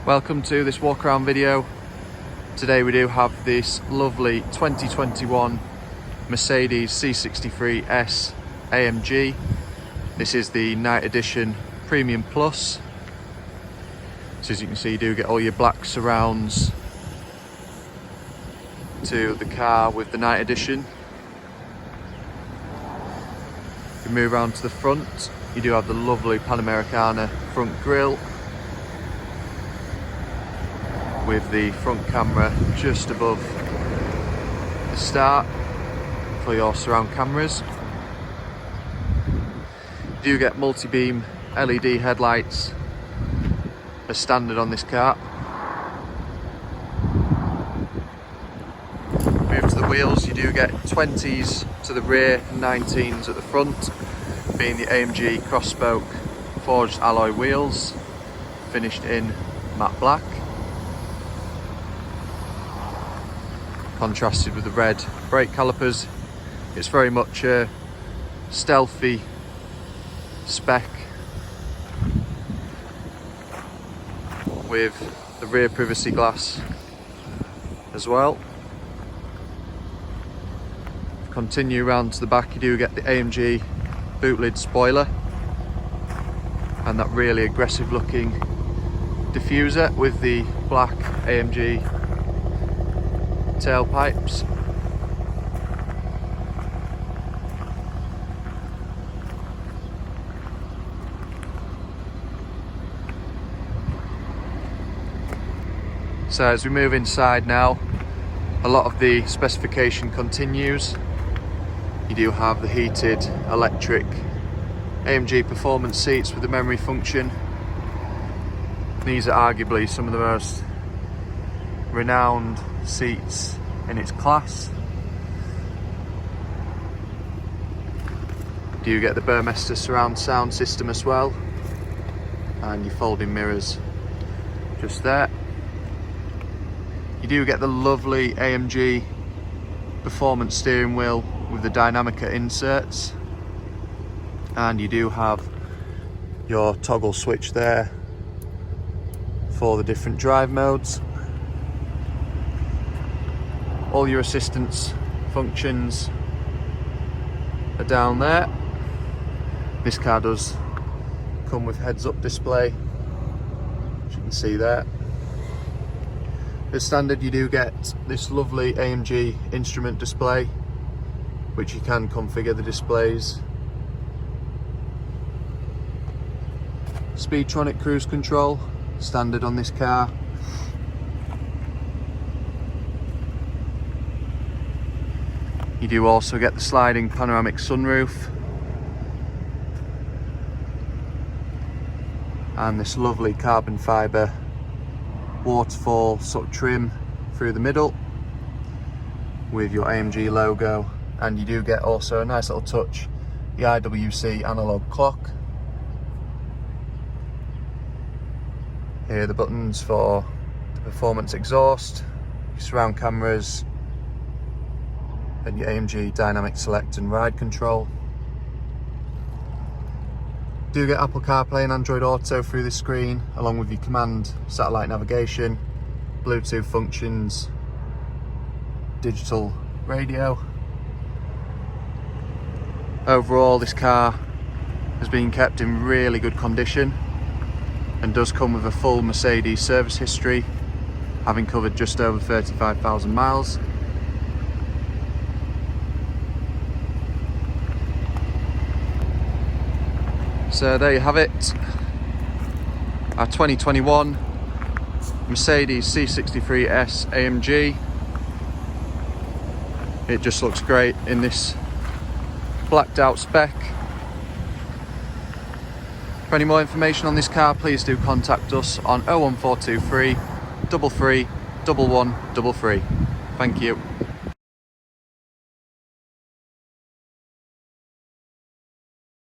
Welcome to this walk around video. Today we do have this lovely 2021 Mercedes C63 AMG. This is the Night Edition Premium Plus. So as you can see, you do get all your black surrounds to the car with the Night Edition. If you move around to the front, you do have the lovely panoramic front grille with the front camera just above the start for your surround cameras. You do get multi-beam LED headlights as standard on this car. Move to the wheels, you do get 20s to the rear and 19s at the front, being the AMG cross-spoke forged alloy wheels, finished in matte black. Contrasted with the red brake calipers. It's very much a stealthy spec with the rear privacy glass as well. Continue round to the back, you do get the AMG boot lid spoiler and that really aggressive looking diffuser with the black AMG tailpipes. So as we move inside now, a lot of the specification continues. You do have the heated electric AMG performance seats with the memory function. These are arguably some of the most renowned seats in its class. You do get the Burmester surround sound system as well, and your folding mirrors just there. You do get the lovely AMG performance steering wheel with the dinamica inserts, and you do have your toggle switch there for the different drive modes. All your assistance functions are down there. This car does come with heads-up display, as you can see there. As standard, you do get this lovely AMG instrument display, which you can configure the displays. Speedtronic cruise control, standard on this car. You do also get the sliding panoramic sunroof and this lovely carbon fibre waterfall sort of trim through the middle with your AMG logo, and you do get also a nice little touch, the IWC analogue clock. Here are the buttons for the performance exhaust, your surround cameras, and your AMG dynamic select and ride control. Do get Apple CarPlay and Android Auto through this screen, along with your Comand satellite navigation, Bluetooth functions, digital radio. Overall, this car has been kept in really good condition and does come with a full Mercedes service history, having covered just over 35,000 miles. So there you have it, our 2021 Mercedes C63 AMG. It just looks great in this blacked out spec. For any more information on this car, please do contact us on 01423 33 1133. Thank you.